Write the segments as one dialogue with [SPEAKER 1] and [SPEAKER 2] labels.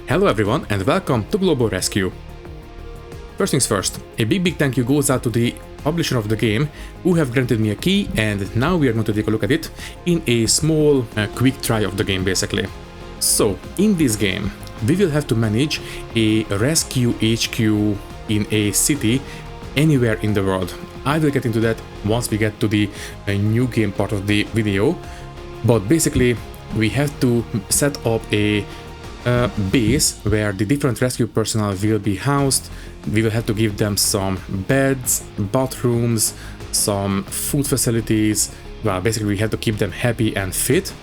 [SPEAKER 1] Hello everyone and welcome to Global Rescue. First things first, a big thank you goes out to the publisher of the game who have granted me a key, and now we are going to take a look at it in a small quick try of the game basically. So in this game we will have to manage a rescue HQ in a city anywhere in the world. I will get into that once we get to the new game part of the video, but basically we have to set up a base where the different rescue personnel will be housed. We will have to give them some beds, bathrooms, some food facilities. Well, basically we have to keep them happy and fit,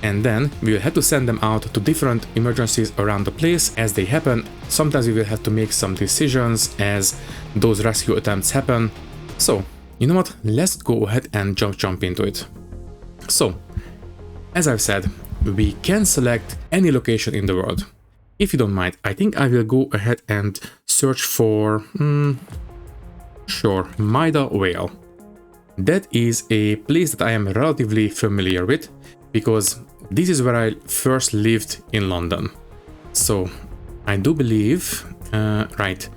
[SPEAKER 1] and then we will have to send them out to different emergencies around the place as they happen. Sometimes we will have to make some decisions as those rescue attempts happen. So you know what, let's go ahead and jump into it. So as I've said, we can select any location in the world. If you don't mind, I think I will go ahead and search for, Maida Vale. That is a place that I am relatively familiar with because this is where I first lived in London. So I do believe, right,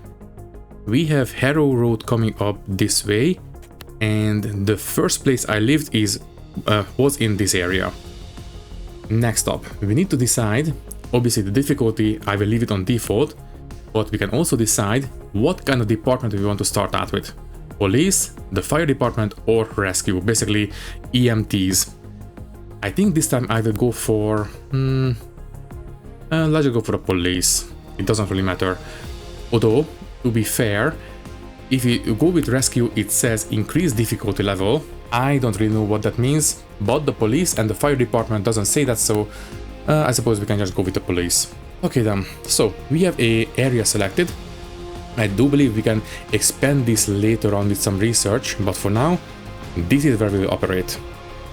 [SPEAKER 1] we have Harrow Road coming up this way, and the first place I lived was in this area. Next up, we need to decide, obviously the difficulty, I will leave it on default, but we can also decide what kind of department we want to start out with. Police, the fire department, or rescue, basically EMTs. I think this time I will go for, let's just go for the police. It doesn't really matter. Although, to be fair, if you go with rescue, it says increase difficulty level. I don't really know what that means, but the police and the fire department doesn't say that, so I suppose we can just go with the police. Okay then, so we have a area selected. I do believe we can expand this later on with some research, but for now, this is where we will operate.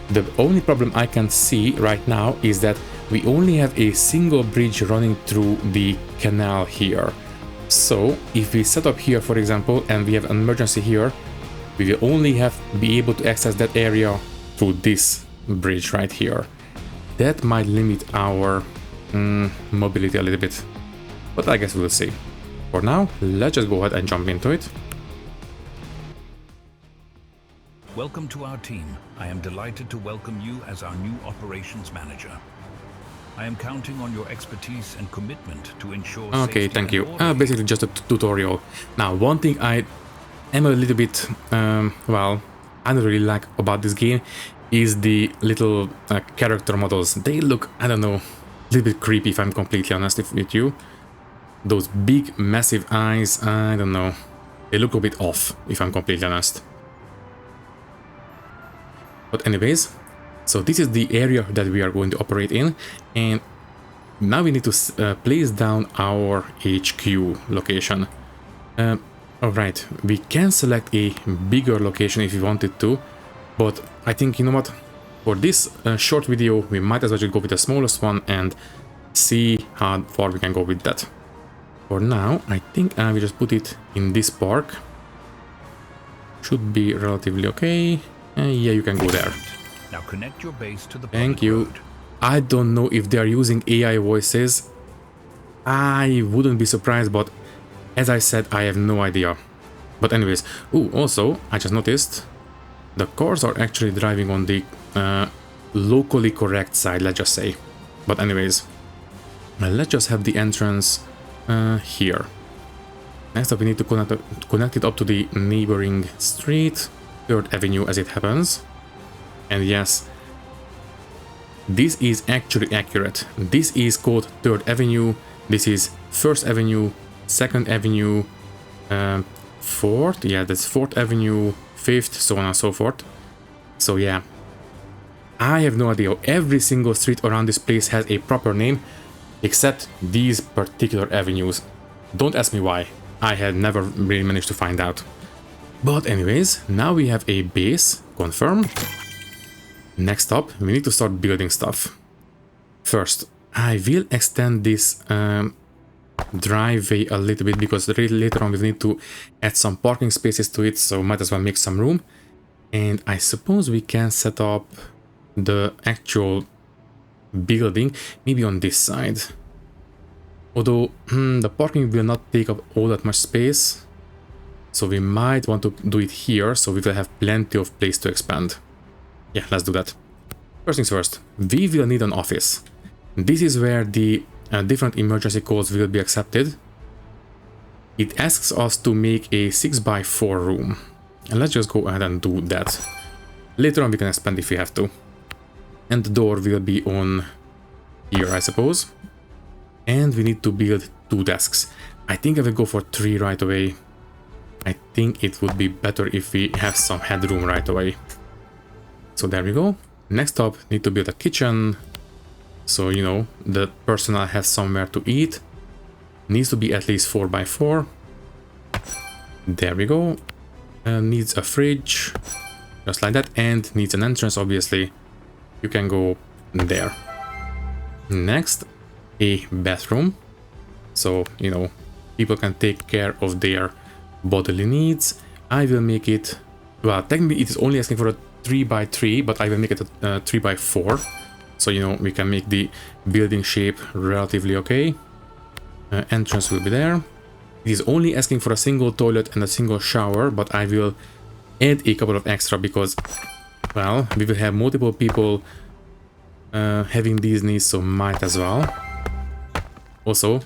[SPEAKER 1] The only problem I can see right now is that we only have a single bridge running through the canal here. So if we set up here, for example, and we have an emergency here, we will only be able to access that area through this bridge right here. That might limit our mobility a little bit, but I guess we'll see. For now, let's just go ahead and jump into it.
[SPEAKER 2] Welcome to our team. I am delighted to welcome you as our new operations manager. I am counting on your expertise and commitment to ensure
[SPEAKER 1] Okay,
[SPEAKER 2] safety
[SPEAKER 1] thank you.
[SPEAKER 2] and
[SPEAKER 1] Basically just a tutorial. Now, one thing I am a little bit, well, I don't really like about this game is the little character models. They look, I don't know, a little bit creepy if I'm completely honest with you. Those big, massive eyes, I don't know. They look a bit off if I'm completely honest. But anyways, so this is the area that we are going to operate in, and now we need to place down our HQ location. Alright, we can select a bigger location if we wanted to, but I think, you know what, for this short video we might as well just go with the smallest one and see how far we can go with that. For now, I think I will just put it in this park. Should be relatively okay. Yeah, you can go there.
[SPEAKER 2] Now connect your base to the
[SPEAKER 1] Thank you.
[SPEAKER 2] road.
[SPEAKER 1] I don't know if they are using AI voices. I wouldn't be surprised, but as I said, I have no idea. But anyways, also, I just noticed the cars are actually driving on the locally correct side, let's just say. But anyways, let's just have the entrance here. Next up, we need to connect it up to the neighboring street, 3rd Avenue as it happens. And yes, this is actually accurate. This is called 3rd Avenue, this is 1st Avenue, 2nd Avenue, 4th, yeah, that's 4th Avenue, 5th, so on and so forth. So yeah, I have no idea. Every single street around this place has a proper name, except these particular avenues. Don't ask me why, I had never really managed to find out. But anyways, now we have a base, confirm. Next up, we need to start building stuff. First, I will extend this driveway a little bit because later on we need to add some parking spaces to it, so might as well make some room. And I suppose we can set up the actual building maybe on this side. Although the parking will not take up all that much space, so we might want to do it here, so we will have plenty of place to expand. Yeah, let's do that. First things first, we will need an office. This is where the different emergency calls will be accepted. It asks us to make a 6x4 room. And let's just go ahead and do that. Later on we can expand if we have to. And the door will be on here, I suppose. And we need to build 2 desks. I think I will go for 3 right away. I think it would be better if we have some headroom right away. So there we go. Next up, need to build a kitchen. So, you know, the personnel has somewhere to eat. Needs to be at least 4x4. There we go. Needs a fridge. Just like that. And needs an entrance, obviously. You can go there. Next, a bathroom. So, you know, people can take care of their bodily needs. I will make it... Well, technically it is only asking for a 3x3, but I will make it a 3x4. So, you know, we can make the building shape relatively okay. Entrance will be there. It is only asking for a single toilet and a single shower, but I will add a couple of extra because, well, we will have multiple people having these needs, so might as well. Also,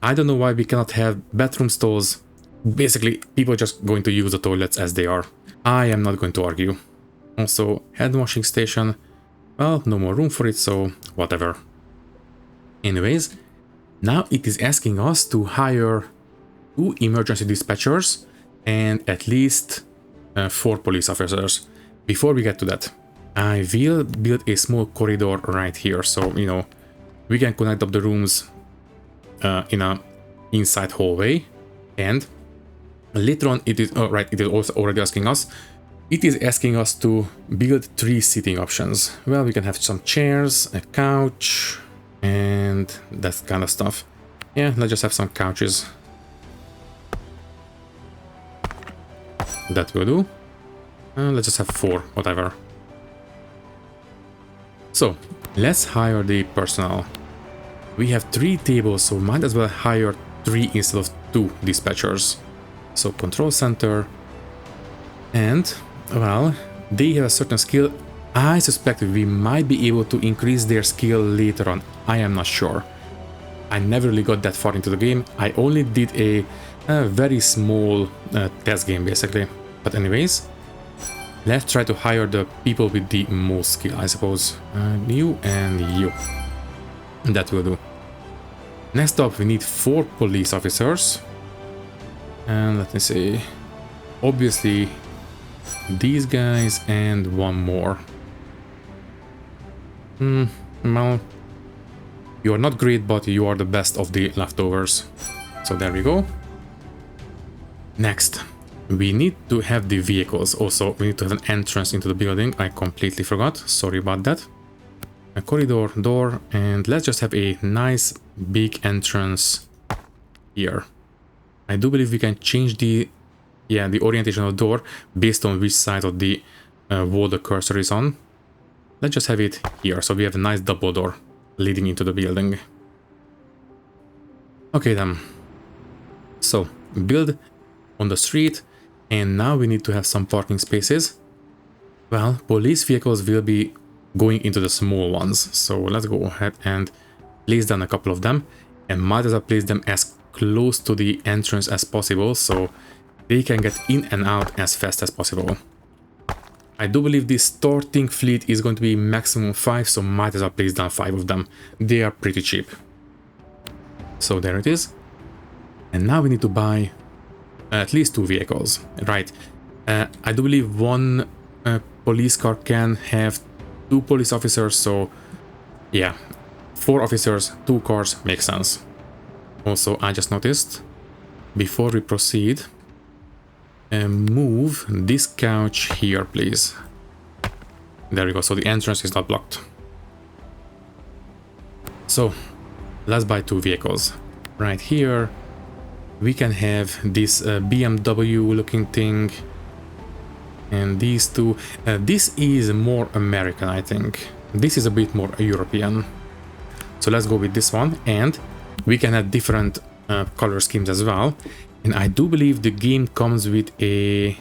[SPEAKER 1] I don't know why we cannot have bathroom stalls. Basically, people are just going to use the toilets as they are. I am not going to argue. Also, hand washing station. Well, no more room for it, so whatever. Anyways, now it is asking us to hire 2 emergency dispatchers and at least 4 police officers. Before we get to that, I will build a small corridor right here, so, you know, we can connect up the rooms in a inside hallway. And later on, it is it is also already asking us. It is asking us to build 3 seating options. Well, we can have some chairs, a couch, and that kind of stuff. Yeah, let's just have some couches. That will do. Let's just have 4, whatever. So, let's hire the personnel. We have 3 tables, so might as well hire 3 instead of 2 dispatchers. So, control center. And, well, they have a certain skill. I suspect we might be able to increase their skill later on. I am not sure. I never really got that far into the game. I only did a very small test game, basically. But anyways, let's try to hire the people with the most skill, I suppose. You and you. That will do. Next up, we need 4 police officers. And let me see. Obviously, these guys and 1 more. Well, you are not great, but you are the best of the leftovers. So there we go. Next, we need to have the vehicles. Also, we need to have an entrance into the building. I completely forgot. Sorry about that. A corridor, door, and let's just have a nice big entrance here. I do believe we can change the orientation of the door based on which side of the wall the cursor is on. Let's just have it here, so we have a nice double door leading into the building. Okay then. So, build on the street, and now we need to have some parking spaces. Well, police vehicles will be going into the small ones, so let's go ahead and place down a couple of them, and might as well place them as close to the entrance as possible, so they can get in and out as fast as possible. I do believe this starting fleet is going to be maximum 5, so might as well place down 5 of them. They are pretty cheap. So there it is. And now we need to buy at least 2 vehicles. Right. I do believe 1 police car can have 2 police officers, so yeah. 4 officers, 2 cars makes sense. Also, I just noticed, before we proceed, move this couch here, please. There we go, so the entrance is not blocked. So, let's buy 2 vehicles. Right here, we can have this BMW looking thing. And these 2. This is more American, I think. This is a bit more European. So let's go with this one. And we can add different color schemes as well. And I do believe the game comes with a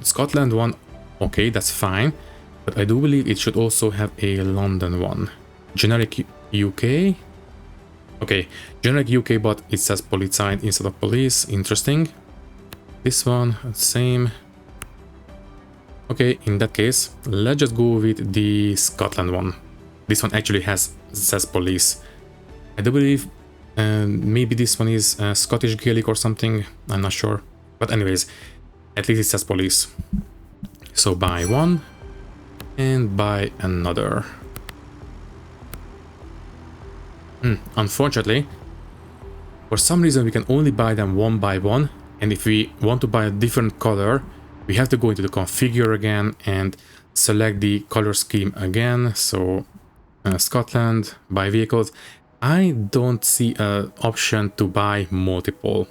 [SPEAKER 1] Scotland one. Okay, that's fine. But I do believe it should also have a London one. Generic UK. Okay, generic UK, but it says Polizei instead of police. Interesting. This one, same. Okay, in that case, let's just go with the Scotland one. This one actually says police. I do believe maybe this one is Scottish Gaelic or something. I'm not sure. But anyways, at least it says police. So buy one and buy another. Unfortunately, for some reason we can only buy them one by one, and if we want to buy a different color, we have to go into the configure again and select the color scheme again. So Scotland, buy vehicles. I don't see an option to buy multiple.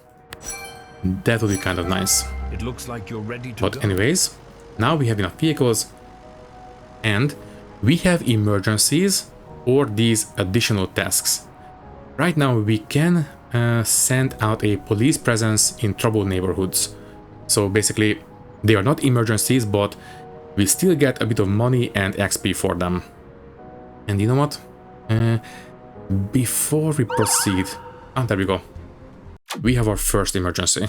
[SPEAKER 1] That would be kind of nice.
[SPEAKER 2] It looks like you're ready to
[SPEAKER 1] But
[SPEAKER 2] go.
[SPEAKER 1] anyways, now we have enough vehicles and we have emergencies or these additional tasks. Right now we can send out a police presence in troubled neighborhoods. So basically they are not emergencies, but we still get a bit of money and XP for them. And you know what? Before we proceed, there we go. We have our first emergency.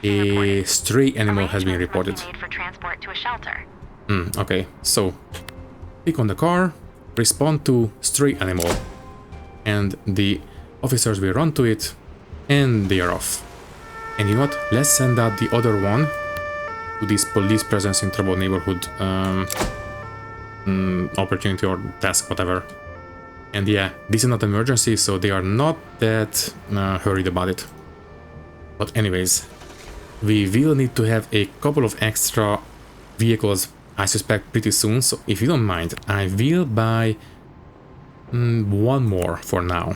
[SPEAKER 1] A stray animal has been reported.
[SPEAKER 3] For transport to a shelter.
[SPEAKER 1] Okay, so click on the car, respond to stray animal, and the officers will run to it, and they are off. And you know what? Let's send out the other one to this police presence in troubled neighborhood opportunity or task, whatever. And yeah, this is not emergency, so they are not that hurried about it. But anyways, we will need to have a couple of extra vehicles, I suspect, pretty soon. So if you don't mind, I will buy one more for now.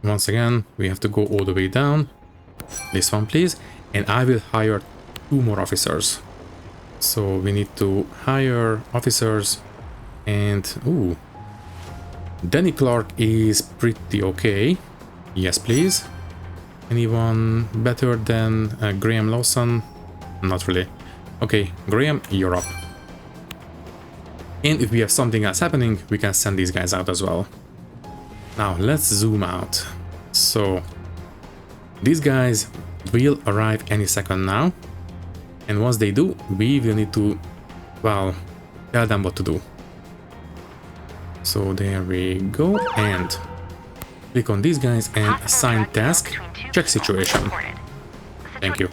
[SPEAKER 1] Once again, we have to go all the way down. This one, please. And I will hire 2 more officers. So we need to hire officers and... ooh. Danny Clark is pretty okay. Yes, please. Anyone better than Graham Lawson? Not really. Okay, Graham, you're up. And if we have something else happening, we can send these guys out as well. Now, let's zoom out. So, these guys will arrive any second now. And once they do, we will need to, well, tell them what to do. So there we go, and click on these guys and assign task, check situation. Thank you.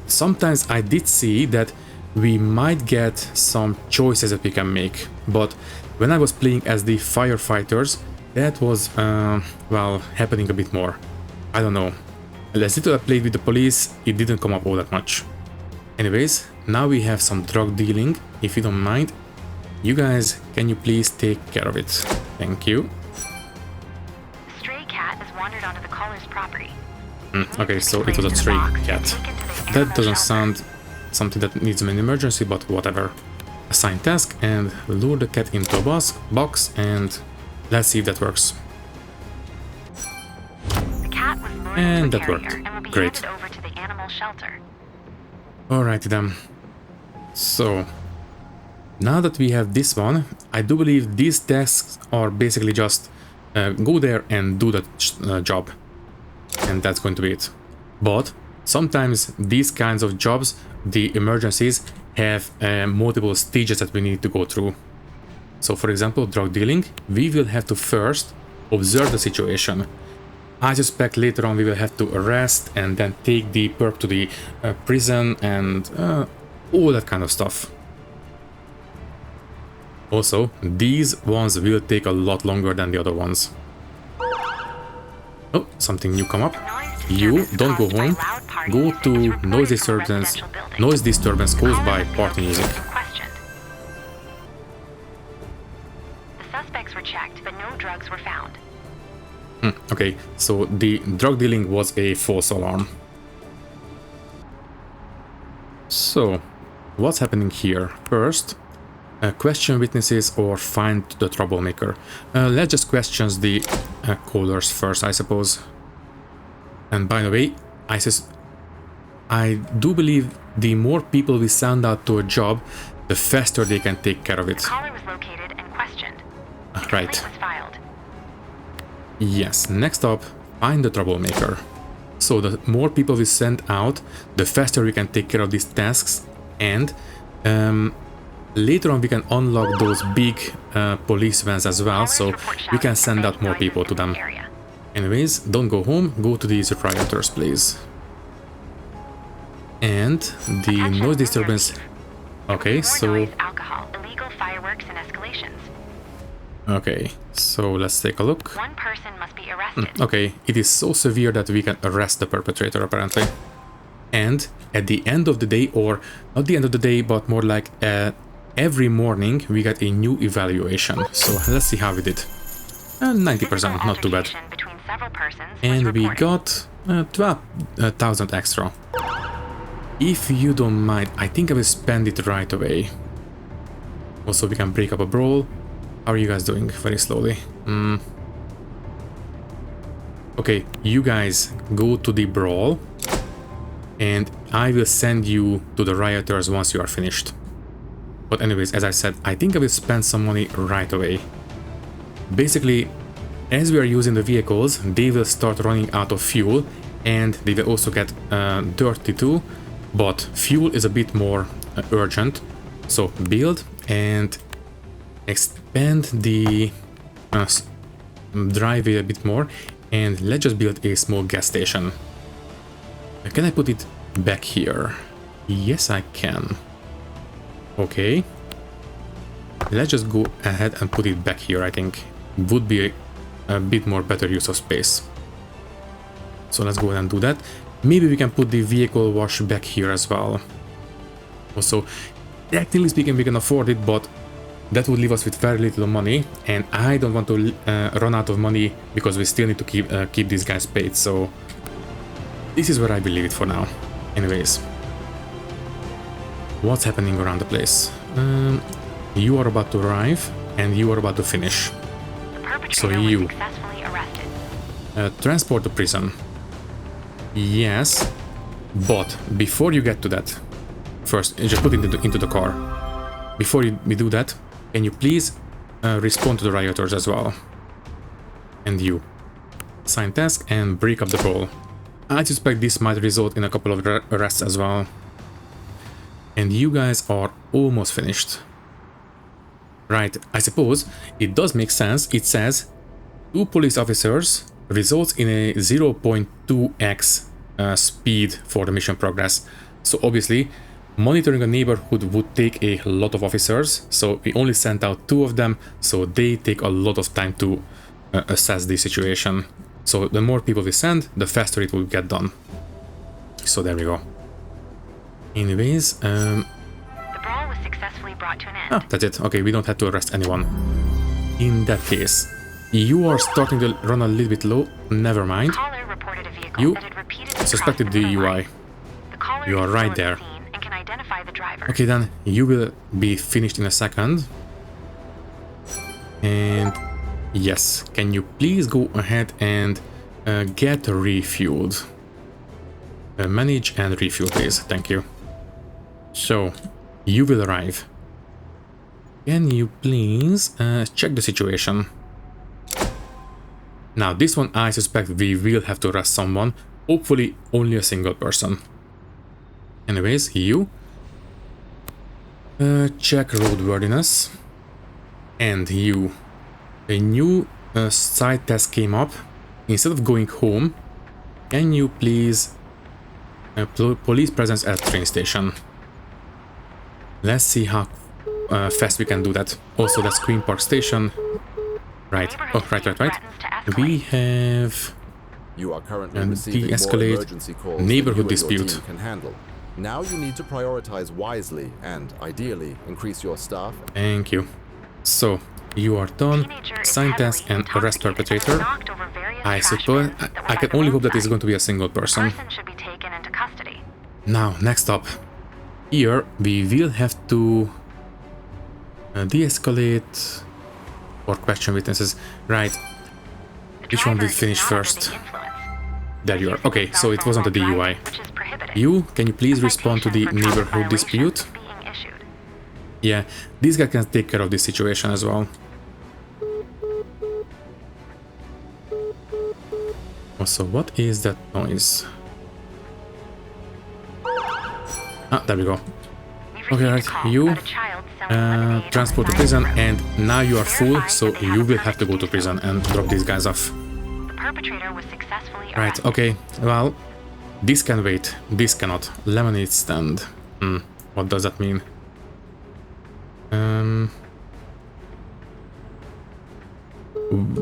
[SPEAKER 1] Sometimes I did see that we might get some choices that we can make, but when I was playing as the firefighters, that was, well, happening a bit more. I don't know. As little I played with the police, it didn't come up all that much. Anyways, now we have some drug dealing, if you don't mind. You guys, can you please take care of it? Thank you.
[SPEAKER 3] Stray cat has wandered onto the caller's property.
[SPEAKER 1] Okay, so it was a stray cat. That doesn't sound something that needs an emergency, but whatever. Assign task and lure the cat into a box and let's see if that works.
[SPEAKER 3] The cat was lured
[SPEAKER 1] And
[SPEAKER 3] into a
[SPEAKER 1] that
[SPEAKER 3] carrier
[SPEAKER 1] worked.
[SPEAKER 3] and will be
[SPEAKER 1] Great.
[SPEAKER 3] handed over to the animal shelter.
[SPEAKER 1] Alrighty then. So, now that we have this one, I do believe these tasks are basically just go there and do the job. And that's going to be it. But sometimes these kinds of jobs, the emergencies, have multiple stages that we need to go through. So for example, drug dealing, we will have to first observe the situation. I suspect later on we will have to arrest and then take the perp to the prison and all that kind of stuff. Also, these ones will take a lot longer than the other ones. Oh, something new come up. You don't go home. Go to noise disturbance. Noise disturbance caused by party music.
[SPEAKER 3] The suspects were checked, but no drugs were found.
[SPEAKER 1] Okay, so the drug dealing was a false alarm. So, what's happening here? First, question witnesses or find the troublemaker. Let's just question the callers first, I suppose. And by the way, I do believe the more people we send out to a job, the faster they can take care of it.
[SPEAKER 3] The caller was located and questioned. The
[SPEAKER 1] Right.
[SPEAKER 3] complaint was filed.
[SPEAKER 1] Yes, next up, find the troublemaker. So the more people we send out, the faster we can take care of these tasks, and later on we can unlock those big police vans as well, so we can send out more people to them. Anyways, don't go home, go to these rioters, please. And the noise disturbance... Okay, so...
[SPEAKER 3] Alcohol, illegal fireworks, and escalations.
[SPEAKER 1] Okay, so let's take a look.
[SPEAKER 3] One person must be arrested.
[SPEAKER 1] Okay, it is so severe that we can arrest the perpetrator, apparently. And at the end of the day, or not the end of the day, but more like every morning, we get a new evaluation. So let's see how we did. 90%, not too bad. And we got 12,000 extra. If you don't mind, I think I will spend it right away. Also, we can break up a brawl. How are you guys doing? Very slowly. Okay, you guys go to the brawl, and I will send you to the rioters once you are finished. But anyways, as I said, I think I will spend some money right away. Basically, as we are using the vehicles, they will start running out of fuel, and they will also get dirty too, but fuel is a bit more urgent. So build and expand the driveway a bit more, and let's just build a small gas station. Can I put it back here? Yes, I can. Okay. Let's just go ahead and put it back here, I think. Would be a bit more better use of space. So let's go ahead and do that. Maybe we can put the vehicle wash back here as well. Also, technically speaking, we can afford it, but that would leave us with very little money, and I don't want to run out of money because we still need to keep these guys paid. So this is where I will leave it for now. Anyways, what's happening around the place? You are about to arrive, and you are about to finish. So you transport to prison. Yes, but before you get to that, first just put it into the car. Before we do that, can you please respond to the rioters as well? And you sign task and break up the brawl. I suspect this might result in a couple of arrests as well. And you guys are almost finished. Right, I suppose it does make sense. It says 2 police officers results in a 0.2x speed for the mission progress. So obviously, monitoring a neighborhood would take a lot of officers. So we only sent out 2 of them, so they take a lot of time to assess the situation. So the more people we send, the faster it will get done. So there we go. Anyways,
[SPEAKER 3] the brawl was successfully brought to an end.
[SPEAKER 1] That's it. Okay, we don't have to arrest anyone. In that case, you are starting to run a little bit low. Never mind.
[SPEAKER 3] Caller reported a vehicle
[SPEAKER 1] You
[SPEAKER 3] that had repeatedly
[SPEAKER 1] suspected
[SPEAKER 3] crossed the
[SPEAKER 1] DUI.
[SPEAKER 3] The caller
[SPEAKER 1] You are
[SPEAKER 3] is
[SPEAKER 1] right
[SPEAKER 3] still
[SPEAKER 1] there.
[SPEAKER 3] at the scene and can identify the driver.
[SPEAKER 1] Okay, then you will be finished in a second. And yes, can you please go ahead and get refueled? Manage and refuel, please. Thank you. So, you will arrive. Can you please check the situation? Now, this one I suspect we will have to arrest someone. Hopefully, only a single person. Anyways, you check roadworthiness. And you. A new side test came up. Instead of going home, can you please police presence at train station? Let's see how fast we can do that. Also, that's Queen Park Station. Right. Oh, right. We have
[SPEAKER 4] You are currently receiving
[SPEAKER 1] de-escalate
[SPEAKER 4] more emergency calls
[SPEAKER 1] neighborhood
[SPEAKER 4] than you and your
[SPEAKER 1] dispute.
[SPEAKER 4] team can handle. Now you need to prioritize wisely and, ideally, increase your staff.
[SPEAKER 1] Thank you. So, you are done. Sign task and arrest perpetrator. I suppose I can only hope that it's going to be a single person.
[SPEAKER 3] Should be taken into custody.
[SPEAKER 1] Now, next up. Here, we will have to De-escalate or question witnesses. Right.
[SPEAKER 3] The
[SPEAKER 1] Which one
[SPEAKER 3] driver
[SPEAKER 1] will
[SPEAKER 3] is
[SPEAKER 1] finish
[SPEAKER 3] not under
[SPEAKER 1] first?
[SPEAKER 3] the influence.
[SPEAKER 1] There you are. Okay, so it wasn't a
[SPEAKER 3] While
[SPEAKER 1] DUI.
[SPEAKER 3] driving, which is prohibited.
[SPEAKER 1] You, can you please
[SPEAKER 3] A
[SPEAKER 1] respond to the
[SPEAKER 3] citation for traffic
[SPEAKER 1] neighborhood
[SPEAKER 3] violations
[SPEAKER 1] dispute?
[SPEAKER 3] is being issued.
[SPEAKER 1] Yeah, this guy can take care of this situation as well. Also, what is that noise? Ah, there we go.
[SPEAKER 3] We've
[SPEAKER 1] Okay,
[SPEAKER 3] received a
[SPEAKER 1] right,
[SPEAKER 3] call
[SPEAKER 1] you,
[SPEAKER 3] about a child selling lemonade on the
[SPEAKER 1] transport to
[SPEAKER 3] side of
[SPEAKER 1] prison,
[SPEAKER 3] the road.
[SPEAKER 1] and now you are full,
[SPEAKER 3] Verifying
[SPEAKER 1] so
[SPEAKER 3] that they have
[SPEAKER 1] you
[SPEAKER 3] a
[SPEAKER 1] will have to
[SPEAKER 3] permit
[SPEAKER 1] go to
[SPEAKER 3] do so.
[SPEAKER 1] prison and drop these guys off.
[SPEAKER 3] The perpetrator was successfully
[SPEAKER 1] Right,
[SPEAKER 3] arrested.
[SPEAKER 1] okay, well, this can wait, this cannot. Lemonade stand. What does that mean?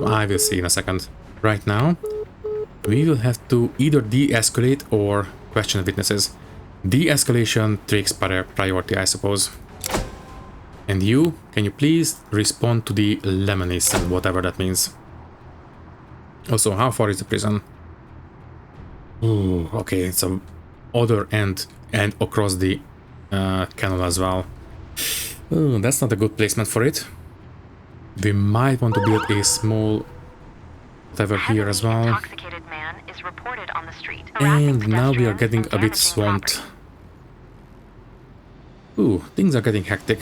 [SPEAKER 1] I will see in a second. Right now, we will have to either de-escalate or question witnesses. De-escalation takes priority, I suppose. And you, can you please respond to the lemonade stand, whatever that means. Also, how far is the prison? Ooh, okay, it's a other end and across the canal as well. Oh, that's not a good placement for it. We might want to build a small whatever here as
[SPEAKER 3] Heavily
[SPEAKER 1] well.
[SPEAKER 3] intoxicated man is reported on the street.
[SPEAKER 1] And
[SPEAKER 3] harassing
[SPEAKER 1] now we are
[SPEAKER 3] pedestrians
[SPEAKER 1] getting
[SPEAKER 3] and
[SPEAKER 1] a bit
[SPEAKER 3] damaging
[SPEAKER 1] swamped.
[SPEAKER 3] property.
[SPEAKER 1] Ooh, things are getting hectic.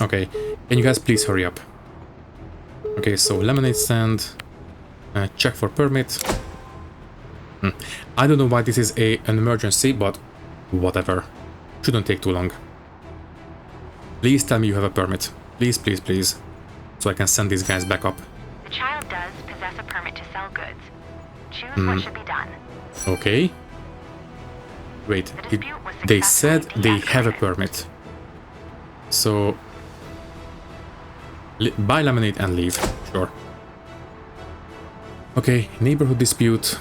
[SPEAKER 1] Okay. Can you guys please hurry up? Okay, so lemonade stand. Check for permit. I don't know why this is an emergency, but whatever. Shouldn't take too long. Please tell me you have a permit. Please, please, please. So I can send these guys back up.
[SPEAKER 3] The child does possess a permit to sell goods. Choose what should be done.
[SPEAKER 1] Okay. Wait,
[SPEAKER 3] The dispute was
[SPEAKER 1] they said
[SPEAKER 3] successfully
[SPEAKER 1] they have a
[SPEAKER 3] de-escalated.
[SPEAKER 1] permit. So... buy lemonade and leave. Sure. Okay, neighborhood dispute.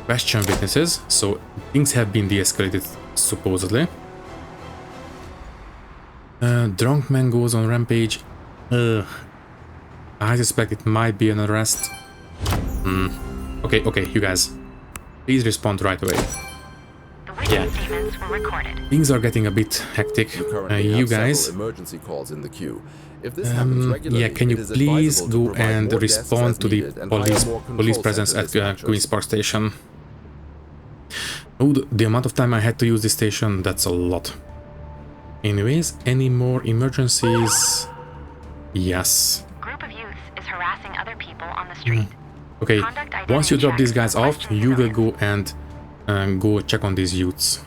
[SPEAKER 1] Question witnesses. So things have been de-escalated, supposedly. Drunk man goes on rampage. I suspect it might be an arrest. Okay, okay, you guys. Please respond right away.
[SPEAKER 3] The witness statements were recorded.
[SPEAKER 1] Things are getting a bit hectic.
[SPEAKER 4] You currently
[SPEAKER 1] You
[SPEAKER 4] have
[SPEAKER 1] guys,
[SPEAKER 4] several emergency calls in the queue. If this happens regularly,
[SPEAKER 1] yeah, can you
[SPEAKER 4] it is
[SPEAKER 1] please
[SPEAKER 4] advisable to
[SPEAKER 1] go
[SPEAKER 4] provide
[SPEAKER 1] and
[SPEAKER 4] more desks
[SPEAKER 1] respond
[SPEAKER 4] as
[SPEAKER 1] to the
[SPEAKER 4] needed and hire more control
[SPEAKER 1] police presence
[SPEAKER 4] center
[SPEAKER 1] at
[SPEAKER 4] dispatchers.
[SPEAKER 1] Queen's Park Station? Oh, the amount of time I had to use this station, that's a lot. Anyways, any more emergencies? Yes.
[SPEAKER 3] Group of youths is harassing other people on the street.
[SPEAKER 1] Okay,
[SPEAKER 3] Conduct identity
[SPEAKER 1] once you drop these
[SPEAKER 3] checks
[SPEAKER 1] guys
[SPEAKER 3] and
[SPEAKER 1] off,
[SPEAKER 3] question
[SPEAKER 1] you will
[SPEAKER 3] civilians.
[SPEAKER 1] go and go check on these youths.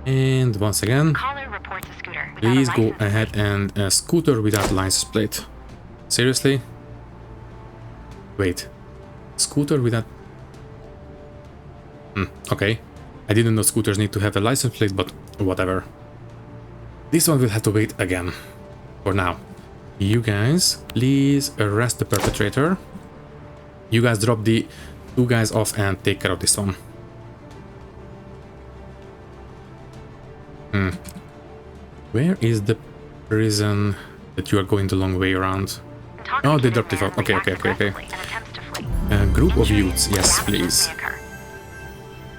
[SPEAKER 1] And once again,
[SPEAKER 3] Caller reports a scooter. without a
[SPEAKER 1] please go
[SPEAKER 3] license
[SPEAKER 1] ahead
[SPEAKER 3] plate.
[SPEAKER 1] and scooter without license plate. Seriously? Wait. Scooter without... okay. I didn't know scooters need to have a license plate, but whatever. This one will have to wait again. For now. You guys, please arrest the perpetrator. You guys drop the two guys off and take care of this one. Where is the prison that you are going the long way around? Oh, they dropped it off. Okay, okay, okay, okay. Group of youths, yes, please.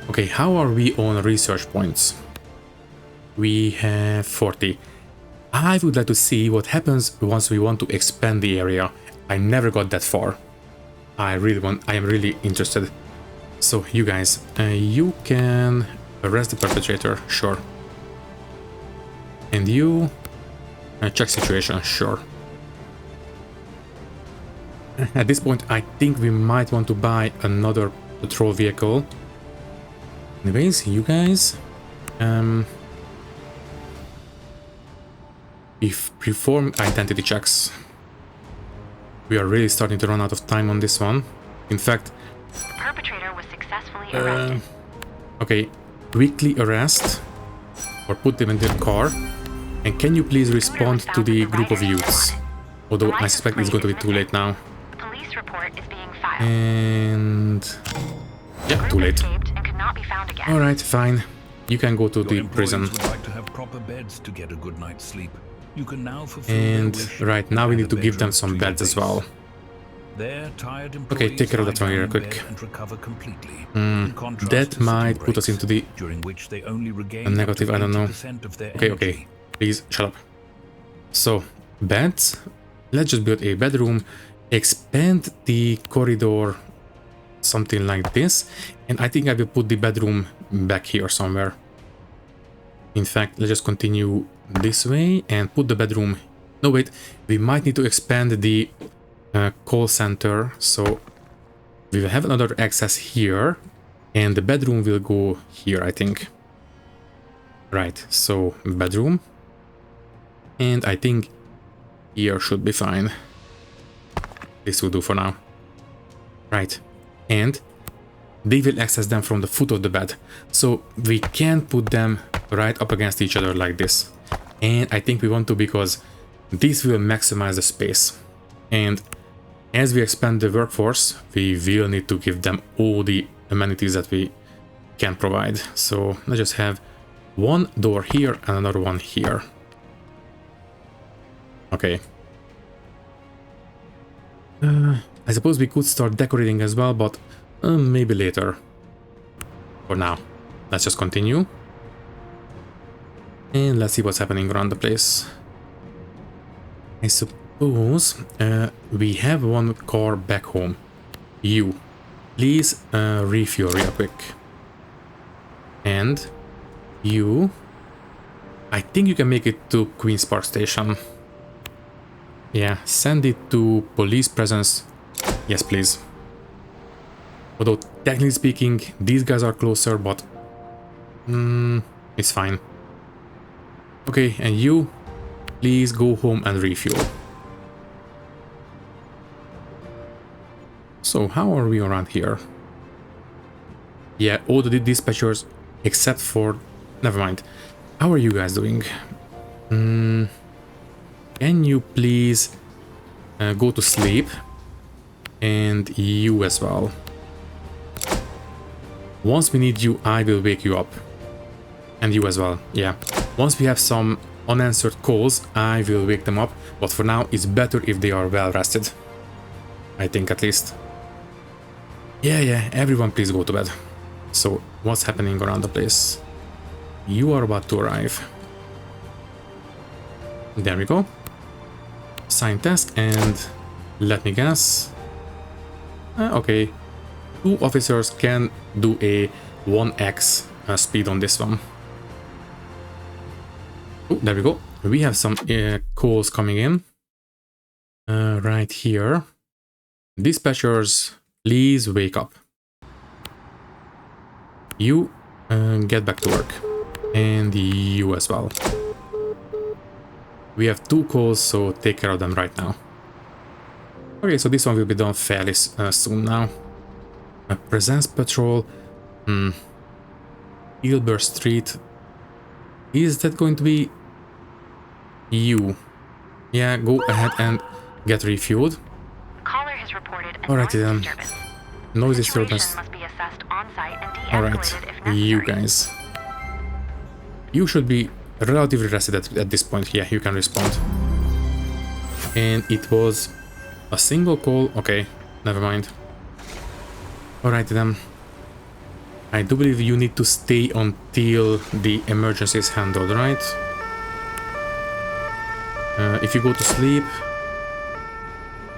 [SPEAKER 1] Okay, how are we on research points? We have 40. I would like to see what happens once we want to expand the area. I never got that far. I am really interested. So you guys, you can arrest the perpetrator, sure. And you, check situation, sure. At this point, I think we might want to buy another patrol vehicle. Anyways, you guys, perform identity checks. We are really starting to run out of time on this one. In fact,
[SPEAKER 3] The perpetrator was successfully arrested.
[SPEAKER 1] okay, quickly arrest or put them in the car. And can you please respond to the group of youths? Although I suspect it's going to be too late now.
[SPEAKER 3] A police report is being filed.
[SPEAKER 1] And yeah,
[SPEAKER 3] Group
[SPEAKER 1] too late.
[SPEAKER 3] escaped and could not be found again.
[SPEAKER 1] All right, fine. You can go to
[SPEAKER 2] Your
[SPEAKER 1] the
[SPEAKER 2] employees
[SPEAKER 1] prison.
[SPEAKER 2] would like to have proper beds to get a good night's sleep. You can now fulfill their
[SPEAKER 1] And
[SPEAKER 2] wish
[SPEAKER 1] right now we
[SPEAKER 2] and
[SPEAKER 1] need to
[SPEAKER 2] add a
[SPEAKER 1] give them
[SPEAKER 2] bedroom
[SPEAKER 1] some
[SPEAKER 2] to your
[SPEAKER 1] beds as
[SPEAKER 2] base.
[SPEAKER 1] well.
[SPEAKER 2] There, tired
[SPEAKER 1] Okay, take care of that one real quick.
[SPEAKER 2] and recover completely. In contrast
[SPEAKER 1] That
[SPEAKER 2] to sitting
[SPEAKER 1] might put us
[SPEAKER 2] breaks,
[SPEAKER 1] into the
[SPEAKER 2] during which they only regain
[SPEAKER 1] negative,
[SPEAKER 2] up
[SPEAKER 1] I
[SPEAKER 2] to
[SPEAKER 1] don't know.
[SPEAKER 2] 80% of their
[SPEAKER 1] Okay,
[SPEAKER 2] energy.
[SPEAKER 1] okay. Please, shut up. So, beds. Let's just build a bedroom. Expand the corridor. Something like this. And I think I will put the bedroom back here somewhere. In fact, let's just continue this way and put the bedroom... No, wait. We might need to expand the call center. So, we will have another access here. And the bedroom will go here, I think. Right, so bedroom. And I think here should be fine. This will do for now. Right, and they will access them from the foot of the bed. So we can put them right up against each other like this. And I think we want to because this will maximize the space. And as we expand the workforce, we will need to give them all the amenities that we can provide. So let's just have one door here and another one here. Okay. I suppose we could start decorating as well, but maybe later. For now, let's just continue. And let's see what's happening around the place. I suppose we have one car back home. You, please refuel real quick. And you, I think you can make it to Queen's Park Station. Yeah, send it to police presence. Yes, please. Although, technically speaking, these guys are closer, but... it's fine. Okay, and you, please go home and refuel. So, how are we around here? Yeah, all the dispatchers, except for... Never mind. How are you guys doing? Can you please go to sleep? And you as well. Once we need you, I will wake you up. And you as well, yeah. Once we have some unanswered calls, I will wake them up. But for now, it's better if they are well rested. I think at least. Yeah, everyone please go to bed. So, what's happening around the place? You are about to arrive. There we go. Sign task and let me guess. Okay. 2 officers can do a 1x speed on this one. Oh, there we go. We have some calls coming in. Right here. Dispatchers, please wake up. You get back to work. And you as well. We have 2 calls, so take care of them right now. Okay, so this one will be done fairly soon now. Presence patrol. Gilbert Street. Is that going to be you? Yeah, go ahead and get refueled.
[SPEAKER 3] Caller has reported a
[SPEAKER 1] Alrighty then.
[SPEAKER 3] disturbance.
[SPEAKER 1] Noise
[SPEAKER 3] Situation
[SPEAKER 1] disturbance.
[SPEAKER 3] must be assessed on-site and
[SPEAKER 1] Alright,
[SPEAKER 3] de-escalated if necessary.
[SPEAKER 1] you guys. You should be relatively rested at this point. Yeah, you can respond. And it was a single call. Okay, never mind. Alright then. I do believe you need to stay until the emergency is handled, right? If you go to sleep...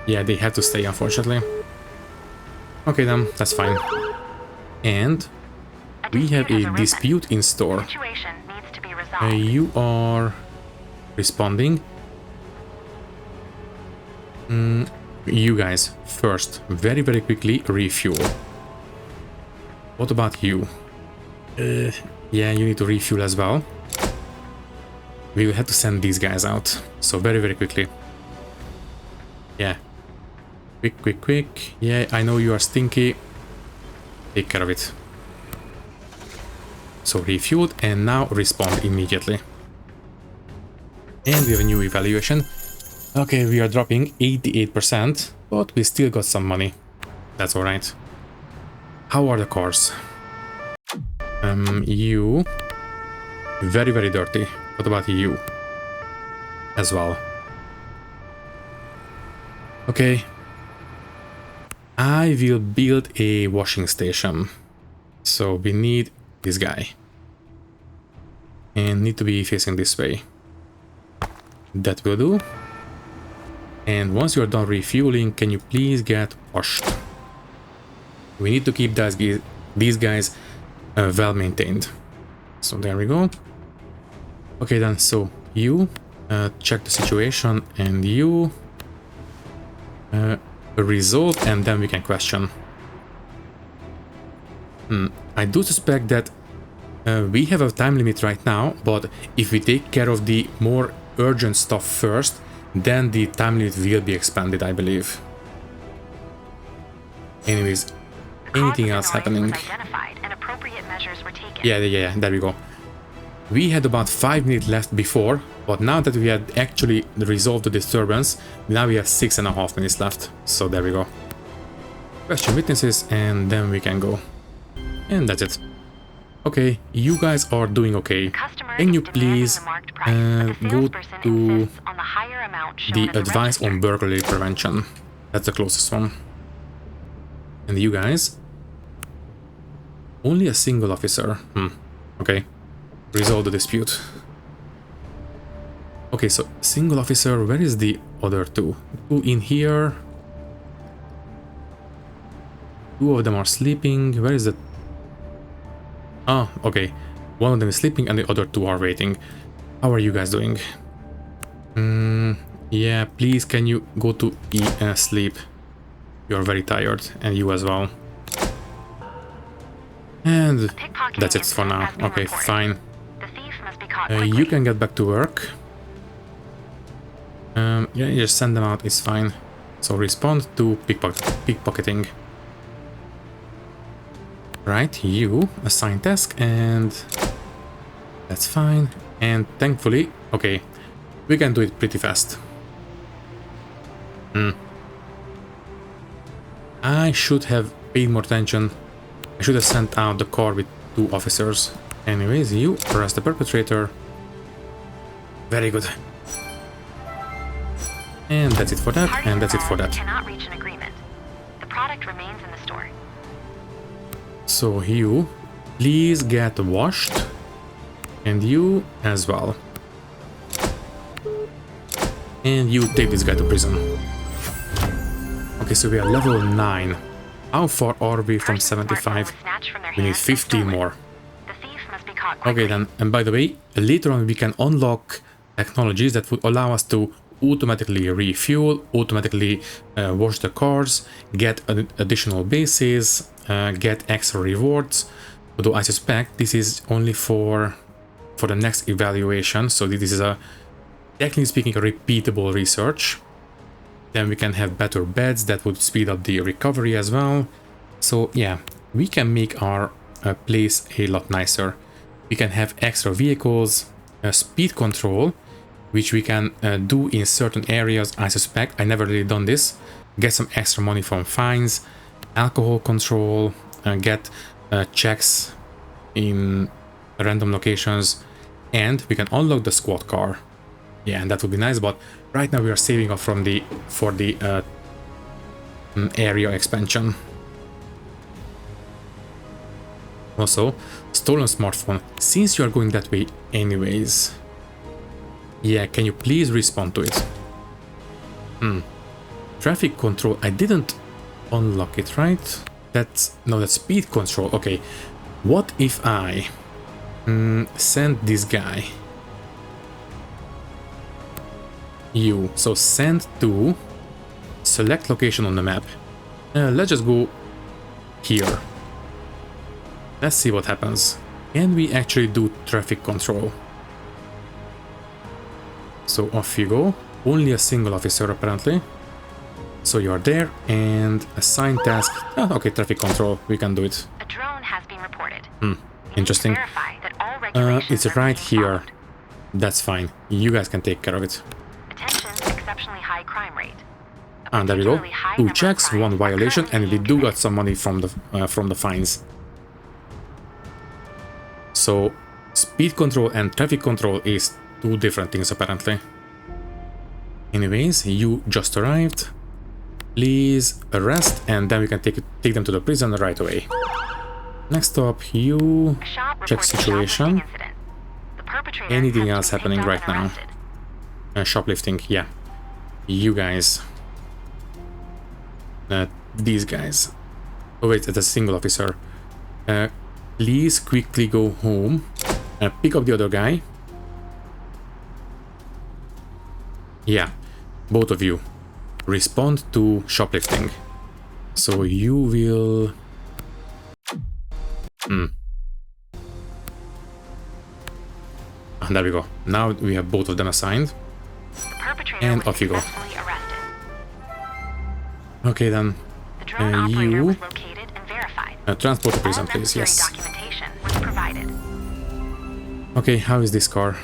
[SPEAKER 1] Yeah, they have to stay, unfortunately. Okay then, that's fine. And we have a dispute in store.
[SPEAKER 3] Situation needs to be resolved.
[SPEAKER 1] You are responding. You guys, first, very quickly refuel. What about you? Yeah, you need to refuel as well. We will have to send these guys out. So very quickly. Yeah. Quick. Yeah, I know you are stinky. Take care of it. So refueled and now respond immediately. And we have a new evaluation. Okay, we are dropping 88%, but we still got some money. That's alright. How are the cars? You... Very dirty. What about you? As well. Okay. I will build a washing station. So we need this guy. And need to be facing this way. That will do. And once you're done refueling, can you please get washed? We need to keep these guys well maintained. So there we go. Okay then, so you check the situation and you resolve, and then we can question. I do suspect that we have a time limit right now, but if we take care of the more urgent stuff first, then the time limit will be expanded, I believe. Anyways, anything else happening? Yeah, there we go. We had about 5 minutes left before, but now that we had actually resolved the disturbance, now we have 6.5 minutes left. So there we go. Question witnesses, and then we can go. And that's it. Okay, you guys are doing okay. Can you please go to the advice on burglary prevention? That's the closest one. And you guys? Only a single officer. Okay. Resolve the dispute. Okay, so single officer, where is the other two? Two in here. Two of them are sleeping. Where is the... Ah, okay. One of them is sleeping and the other two are waiting. How are you guys doing? Yeah, please can you go to sleep? You're very tired, and you as well. And that's it for now. Okay, fine. You can get back to work. Yeah, just send them out, it's fine. So respond to pickpocketing. Right, you assign task, and that's fine. And thankfully, okay, we can do it pretty fast. I should have paid more attention. I should have sent out the car with 2 officers. Anyways, you arrest the perpetrator. Very good. And that's it for that, and that's it for that.
[SPEAKER 3] Cannot reach an agreement. The product remains in the store.
[SPEAKER 1] So you, please get washed. And you as well. And you take this guy to prison. Okay, so we are level 9. How far are we from 75? We need 15 more. Okay then, and by the way, later on we can unlock technologies that would allow us to automatically refuel, automatically wash the cars, get additional bases, get extra rewards. Although I suspect this is only for the next evaluation, so this is a, technically speaking, a repeatable research. Then we can have better beds that would speed up the recovery as well. So yeah, we can make our place a lot nicer. We can have extra vehicles, speed control, which we can do in certain areas, I suspect. I never really done this. Get some extra money from fines, alcohol control, get checks in random locations, and we can unlock the squad car. Yeah, and that would be nice, but right now we are saving up for the area expansion. Also, stolen smartphone. Since you are going that way anyways, yeah, can you please respond to it? Traffic control. I didn't unlock it, right? That's speed control. Okay, what if I send this guy? You. So send to select location on the map. Let's just go here. Let's see what happens. Can we actually do traffic control? So off you go. Only a single officer apparently. So you're there, and assign task. Oh, okay, traffic control. We can do it.
[SPEAKER 3] A drone has been reported.
[SPEAKER 1] Interesting. It's right here. That's fine. You guys can take care of it.
[SPEAKER 3] Attention, exceptionally high crime rate.
[SPEAKER 1] And there we go. 2 checks, 1 violation, and we do got some money from the fines. So speed control and traffic control is 2 different things apparently. Anyways, you just arrived. Please arrest, and then we can take them to the prison right away. Next up, you
[SPEAKER 3] A shop
[SPEAKER 1] check
[SPEAKER 3] reports a
[SPEAKER 1] situation.
[SPEAKER 3] shoplifting incident. The perpetrator
[SPEAKER 1] Anything
[SPEAKER 3] has
[SPEAKER 1] else
[SPEAKER 3] been
[SPEAKER 1] happening
[SPEAKER 3] picked up
[SPEAKER 1] right
[SPEAKER 3] and
[SPEAKER 1] now?
[SPEAKER 3] arrested.
[SPEAKER 1] Shoplifting, yeah. You guys. These guys. Oh wait, it's a single officer. Please quickly go home. Pick up the other guy. Yeah, both of you. Respond to shoplifting. So you will... There we go. Now we have both of them assigned.
[SPEAKER 3] The perpetrator
[SPEAKER 1] And
[SPEAKER 3] was
[SPEAKER 1] off you go.
[SPEAKER 3] successfully arrested.
[SPEAKER 1] Okay then.
[SPEAKER 3] The drone operator
[SPEAKER 1] You
[SPEAKER 3] was located and verified.
[SPEAKER 1] transport to
[SPEAKER 3] All
[SPEAKER 1] prison, please.
[SPEAKER 3] necessary
[SPEAKER 1] Yes.
[SPEAKER 3] documentation was provided.
[SPEAKER 1] Okay, how is this car?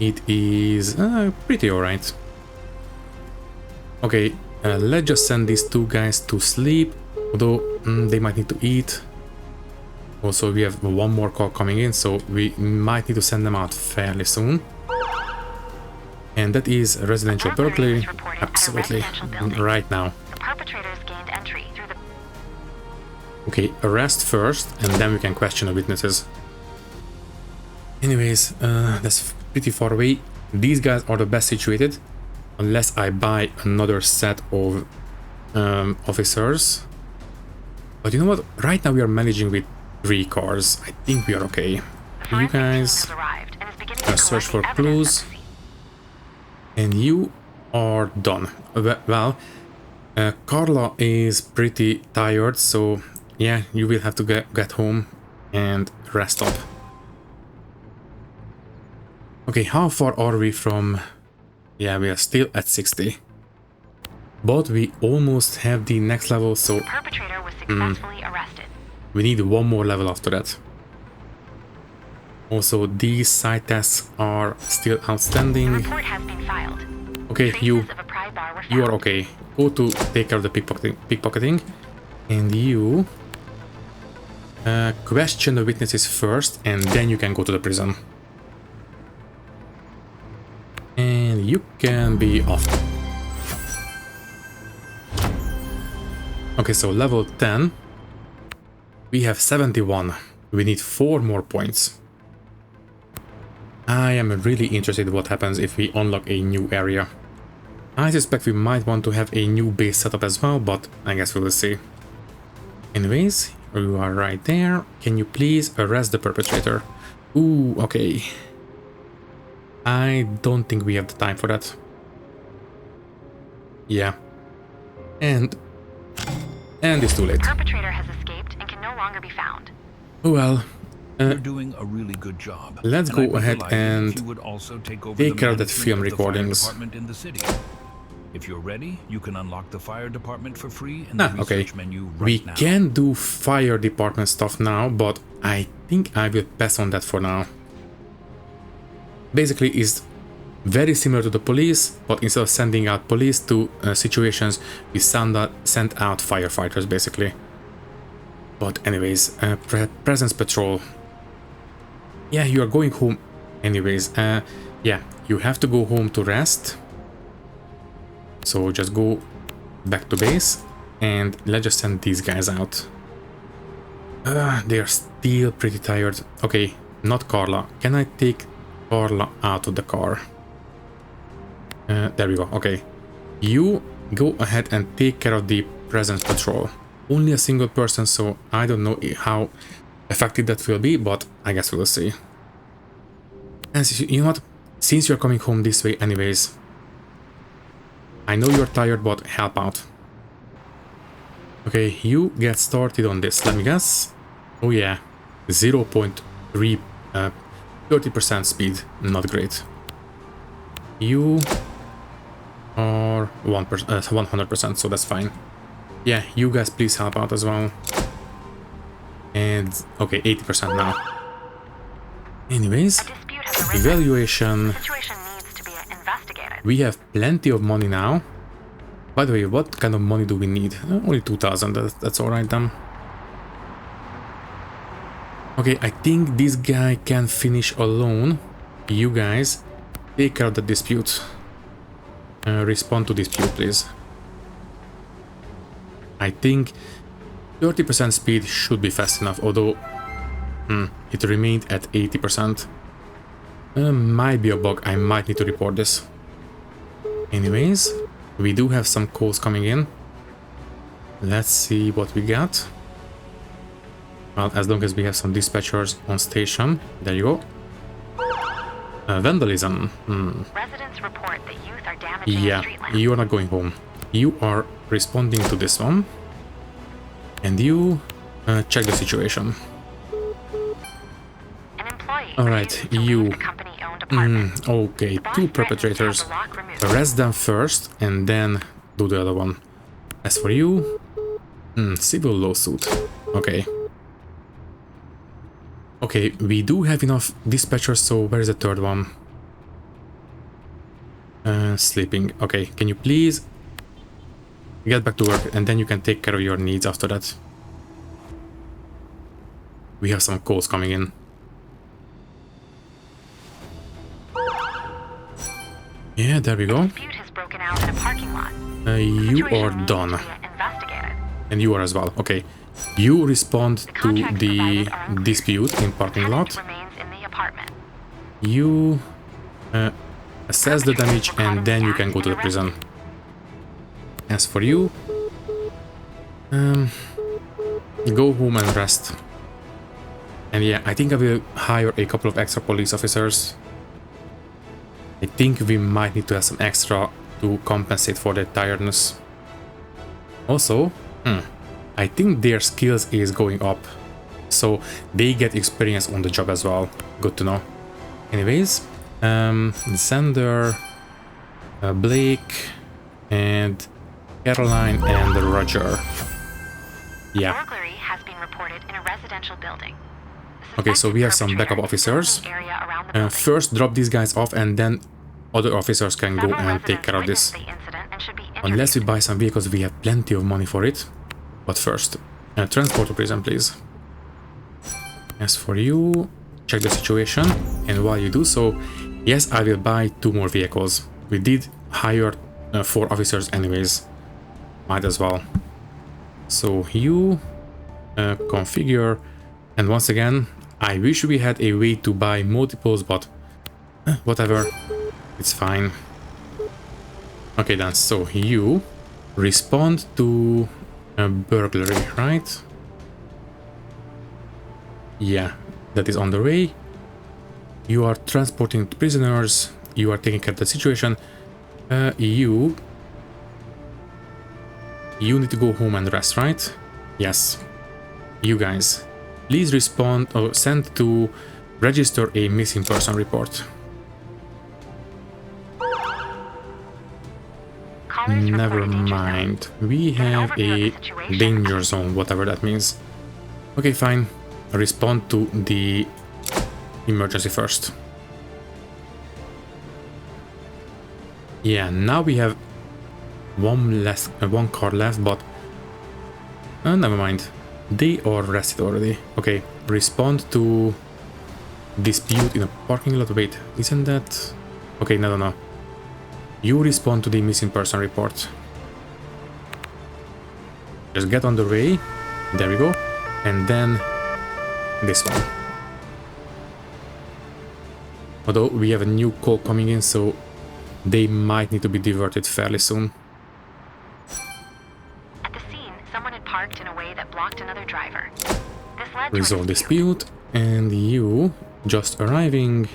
[SPEAKER 1] It is pretty alright. Okay, let's just send these two guys to sleep, although they might need to eat. Also, we have one more call coming in, so we might need to send them out fairly soon. And that is residential
[SPEAKER 3] Burglary
[SPEAKER 1] burglary.
[SPEAKER 3] was reported at a
[SPEAKER 1] Absolutely,
[SPEAKER 3] residential building.
[SPEAKER 1] right now.
[SPEAKER 3] The perpetrators gained entry through the
[SPEAKER 1] Okay, arrest first, and then we can question the witnesses. Anyways, that's pretty far away. These guys are the best situated, unless I buy another set of officers. But you know what? Right now we are managing with 3 cars. I think we are okay. You
[SPEAKER 3] forensic team
[SPEAKER 1] guys
[SPEAKER 3] has arrived and is beginning to
[SPEAKER 1] search for
[SPEAKER 3] collect the evidence
[SPEAKER 1] clues.
[SPEAKER 3] at the scene.
[SPEAKER 1] And you are done. Well, Carla is pretty tired, so yeah, you will have to get home and rest up. Okay, how far are we from... Yeah, we are still at 60. But we almost have the next level, so
[SPEAKER 3] The perpetrator was successfully arrested.
[SPEAKER 1] we need one more level after that. Also, these side tests are still
[SPEAKER 3] The
[SPEAKER 1] outstanding.
[SPEAKER 3] report has been filed.
[SPEAKER 1] Okay,
[SPEAKER 3] Traces of a pry bar were
[SPEAKER 1] you are
[SPEAKER 3] found.
[SPEAKER 1] okay. Go to take care of the pickpocketing. And you question the witnesses first, and then you can go to the prison. And you can be off. Okay, so level 10. We have 71. We need 4 more points. I am really interested in what happens if we unlock a new area. I suspect we might want to have a new base setup as well, but I guess we will see. Anyways, you are right there. Can you please arrest the perpetrator? Ooh, okay. I don't think we have the time for that. Yeah. And it's too late.
[SPEAKER 3] The perpetrator has escaped and can no longer be found.
[SPEAKER 1] Well,
[SPEAKER 2] You're doing a really good job.
[SPEAKER 1] let's
[SPEAKER 2] and
[SPEAKER 1] go
[SPEAKER 2] I'd be
[SPEAKER 1] ahead
[SPEAKER 2] delighted
[SPEAKER 1] and
[SPEAKER 2] if you would also take over
[SPEAKER 1] take
[SPEAKER 2] the
[SPEAKER 1] care of that
[SPEAKER 2] management
[SPEAKER 1] film
[SPEAKER 2] of the fire
[SPEAKER 1] recordings.
[SPEAKER 2] department in the city. If you're ready, you can unlock the fire department for free in the
[SPEAKER 1] okay.
[SPEAKER 2] research menu right
[SPEAKER 1] We
[SPEAKER 2] now.
[SPEAKER 1] can do fire department stuff now, but I think I will pass on that for now. Basically, it's very similar to the police, but instead of sending out police to situations, we send out firefighters, basically. But anyways, presence patrol. Yeah, you are going home anyways. Yeah, you have to go home to rest. So just go back to base and let's just send these guys out. They are still pretty tired. Okay, not Carla. Can I take Carla out of the car? There we go. Okay. You go ahead and take care of the presence patrol. Only a single person, so I don't know how effective that will be, but I guess we'll see. And you know what? Since you're coming home this way anyways, I know you're tired, but help out. Okay, you get started on this. Let me guess. Oh yeah, 0.3, 30% speed. Not great. You are 100%, so that's fine. Yeah, you guys please help out as well. And okay, 80% now. Anyways,
[SPEAKER 3] A dispute has arisen.
[SPEAKER 1] evaluation.
[SPEAKER 3] The situation needs to be investigated.
[SPEAKER 1] We have plenty of money now. By the way, what kind of money do we need? Only 2,000, that's alright then. Okay, I think this guy can finish alone. You guys, take care of the dispute. Respond to dispute, please. I think 30% speed should be fast enough, although it remained at 80%. Might be a bug, I might need to report this. Anyways, we do have some calls coming in. Let's see what we got. Well, as long as we have some dispatchers on station. There you go. Vandalism.
[SPEAKER 3] Residents report that youth are damaging
[SPEAKER 1] Yeah,
[SPEAKER 3] street lamps.
[SPEAKER 1] you are not going home. You are responding to this one. And you check the situation.
[SPEAKER 3] An employee
[SPEAKER 1] Alright,
[SPEAKER 3] refuses to
[SPEAKER 1] you.
[SPEAKER 3] leave the company-owned apartment.
[SPEAKER 1] Okay,
[SPEAKER 3] The boss
[SPEAKER 1] two
[SPEAKER 3] threatens to have
[SPEAKER 1] perpetrators.
[SPEAKER 3] the lock removed.
[SPEAKER 1] Arrest them first and then do the other one. As for you, civil lawsuit. Okay. Okay, we do have enough dispatchers, so where is the third one? Sleeping. Okay, can you please get back to work and then you can take care of your needs after that. We have some calls coming in. Yeah, there we go.
[SPEAKER 3] Dispute has broken out in a parking lot.
[SPEAKER 1] You
[SPEAKER 3] Situation
[SPEAKER 1] are
[SPEAKER 3] needs
[SPEAKER 1] done.
[SPEAKER 3] to be investigated.
[SPEAKER 1] And you are as well. Okay. You respond to
[SPEAKER 3] contracts
[SPEAKER 1] the
[SPEAKER 3] provided are unclear.
[SPEAKER 1] dispute in parking
[SPEAKER 3] Tenant
[SPEAKER 1] lot.
[SPEAKER 3] remains in the apartment.
[SPEAKER 1] You assess the damage and then you can go to the prison. As for you, go home and rest. And yeah, I think I will hire a couple of extra police officers. I think we might need to have some extra to compensate for their tiredness. Also, I think their skills is going up, so they get experience on the job as well. Good to know. Anyways, Xander, Blake, and Caroline and Roger. Yeah.
[SPEAKER 3] Burglary has been reported in a residential building.
[SPEAKER 1] Okay, so we have some backup officers. First, drop these guys off, and then other officers can go and take care of this. Unless we buy some vehicles, we have plenty of money for it. But first, transport to prison, please. As for you, check the situation, and while you do so, yes, I will buy 2 more vehicles. We did hire 4 officers anyways. Might as well. So you configure, and once again, I wish we had a way to buy multiples, but whatever, it's fine. Okay then, so you respond to a burglary, right? Yeah, that is on the way. You are transporting prisoners, you are taking care of the situation. You need to go home and rest, right? Yes. You guys, please respond or send to register a missing person report. Never mind. We have a danger zone, whatever that means. Okay, fine. Respond to the emergency first. Yeah, now we have one car left, but never mind. They are rested already. Okay, respond to dispute in a parking lot. Wait, isn't that... Okay, no. You respond to the missing person report. Just get on the way. There we go. And then this one. Although we have a new call coming in, so they might need to be diverted fairly soon.
[SPEAKER 3] At the scene, someone had parked in a way that blocked another driver. This led to a
[SPEAKER 1] Resolve
[SPEAKER 3] dispute.
[SPEAKER 1] dispute. And you just arriving.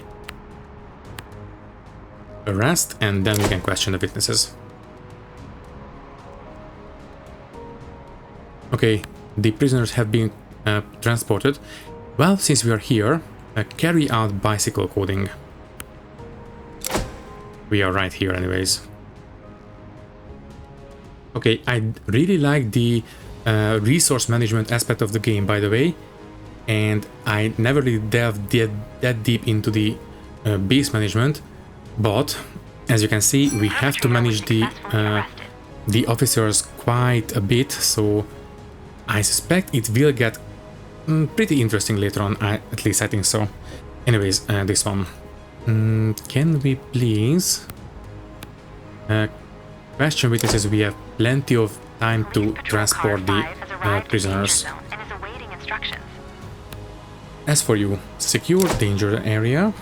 [SPEAKER 1] Arrest, and then we can question the witnesses. Okay, the prisoners have been transported. Well, since we are here, carry out bicycle coding. We are right here anyways. Okay, I really like the resource management aspect of the game, by the way, and I never really delved that deep into the base management. But as you can see, we have to manage the officers quite a bit, so I suspect it will get pretty interesting later on. At least I think so. Anyways, this one. Can we please Question witnesses, we have plenty of time to
[SPEAKER 3] Police Patrol Car
[SPEAKER 1] transport the
[SPEAKER 3] 5 has arrived in
[SPEAKER 1] prisoners.
[SPEAKER 3] danger zone and is awaiting instructions.
[SPEAKER 1] As for you, secure danger area.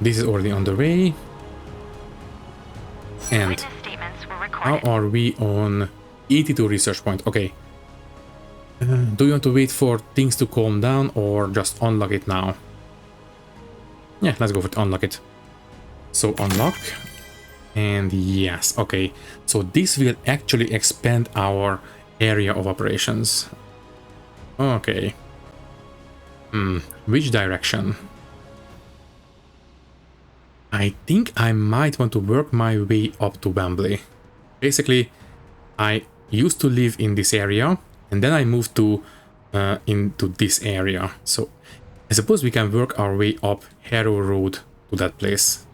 [SPEAKER 1] This is already on the way. And
[SPEAKER 3] Witness statements were
[SPEAKER 1] how
[SPEAKER 3] recorded.
[SPEAKER 1] are we on 82 research point? Okay. Do you want to wait for things to calm down or just unlock it now? Yeah, let's go for it. Unlock it. So unlock. And yes, okay. So this will actually expand our area of operations. Okay. Which direction? I think I might want to work my way up to Wembley. Basically, I used to live in this area, and then I moved to into this area. So I suppose we can work our way up Harrow Road to that place.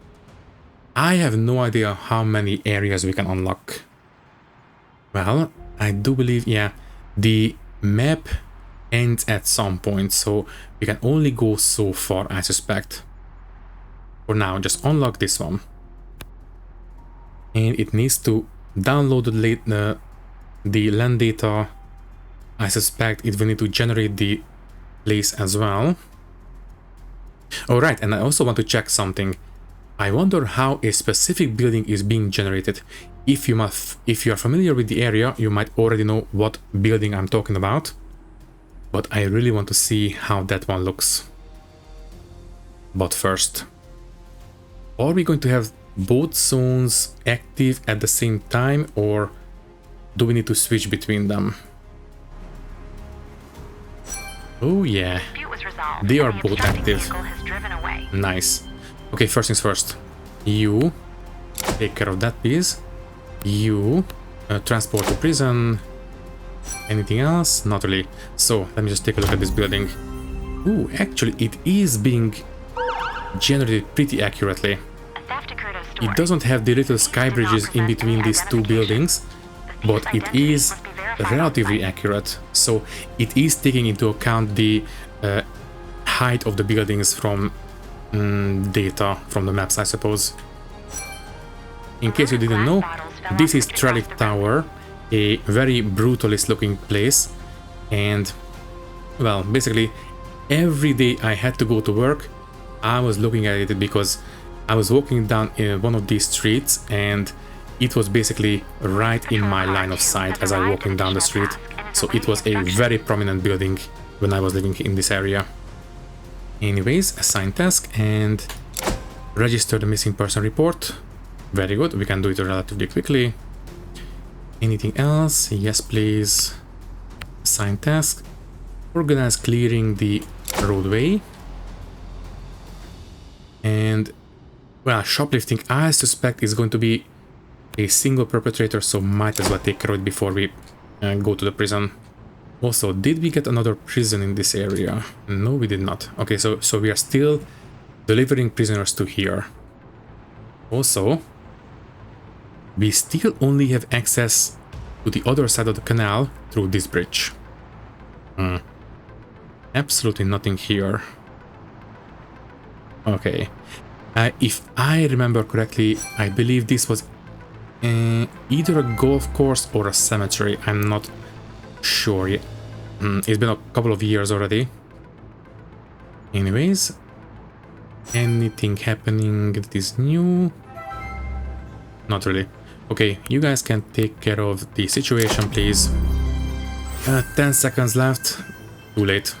[SPEAKER 1] I have no idea how many areas we can unlock. Well, I do believe, yeah, the map ends at some point, so we can only go so far, I suspect. For now, just unlock this one. And it needs to download the land data. I suspect it will need to generate the place as well. Alright, and I also want to check something. I wonder how a specific building is being generated. If you are familiar with the area, you might already know what building I'm talking about. But I really want to see how that one looks. But first, are we going to have both zones active at the same time, or do we need to switch between them? Oh yeah,
[SPEAKER 3] Dispute was resolved,
[SPEAKER 1] they
[SPEAKER 3] and
[SPEAKER 1] are
[SPEAKER 3] the
[SPEAKER 1] both
[SPEAKER 3] obstructing
[SPEAKER 1] active.
[SPEAKER 3] vehicle has driven away.
[SPEAKER 1] Nice. Okay, first things first. You take care of that, please. You transport to prison. Anything else? Not really. So let me just take a look at this building. Ooh, actually it is being generated pretty accurately.
[SPEAKER 3] A theft occurred at a store.
[SPEAKER 1] It doesn't have the little sky bridges in between these two buildings, but it is relatively accurate. So it is taking into account the height of the buildings from data from the maps, I suppose. In case you didn't know, this is Trellick Tower, a very brutalist looking place, and well, basically every day I had to go to work, I was looking at it because I was walking down in one of these streets and it was basically right in my line of sight as I was walking down the street. So it was a very prominent building when I was living in this area. Anyways, assign task and register the missing person report. Very good, we can do it relatively quickly. Anything else? Yes, please. Assign task. Organize clearing the roadway. And, well, shoplifting, I suspect is going to be a single perpetrator, so might as well take care of it before we go to the prison. Also, did we get another prison in this area? No, we did not. Okay, so we are still delivering prisoners to here. Also, we still only have access to the other side of the canal through this bridge. Absolutely nothing here. Okay. If I remember correctly, I believe this was either a golf course or a cemetery. I'm not sure yet. It's been a couple of years already. Anyways, anything happening that is new? Not really. Okay, you guys can take care of the situation, please. 10 seconds left. Too late.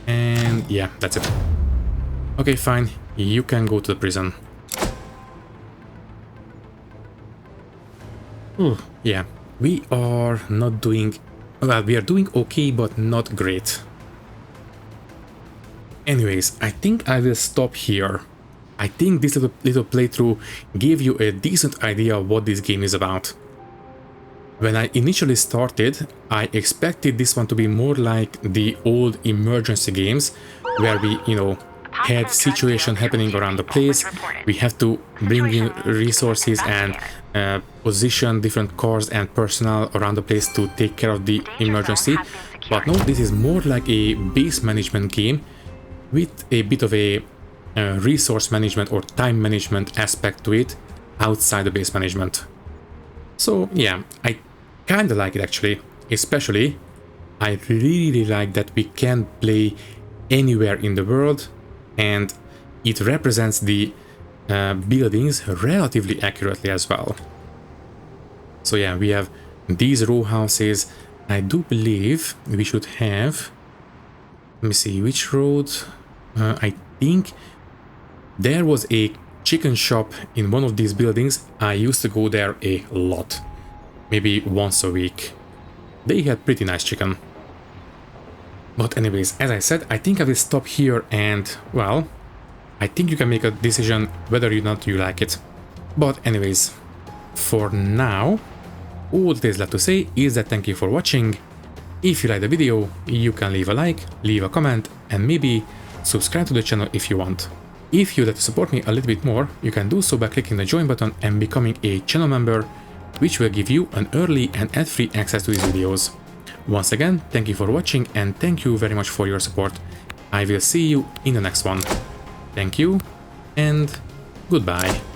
[SPEAKER 1] And yeah, that's it. Okay, fine. You can go to the prison. Yeah, we are not doing... Well, we are doing okay, but not great. Anyways, I think I will stop here. I think this little playthrough gave you a decent idea of what this game is about. When I initially started, I expected this one to be more like the old emergency games, where we, you know, had situation happening around the place. We have to bring in resources and position different cars and personnel around the place to take care of the emergency. But no, this is more like a base management game with a bit of a resource management or time management aspect to it. outside the base management. So yeah, I kinda like it actually. Especially, I really like that we can play anywhere in the world, and it represents the buildings relatively accurately as well. So yeah, we have these row houses. I do believe we should have, let me see, which road? I think there was a chicken shop in one of these buildings. I used to go there a lot, maybe once a week. They had pretty nice chicken. But anyways, as I said, I think I will stop here and, well, I think you can make a decision whether or not you like it. But anyways, for now, all that is left to say is that thank you for watching. If you like the video, you can leave a like, leave a comment, and maybe subscribe to the channel if you want. If you'd like to support me a little bit more, you can do so by clicking the join button and becoming a channel member, which will give you an early and ad-free access to these videos. Once again, thank you for watching and thank you very much for your support. I will see you in the next one. Thank you and goodbye.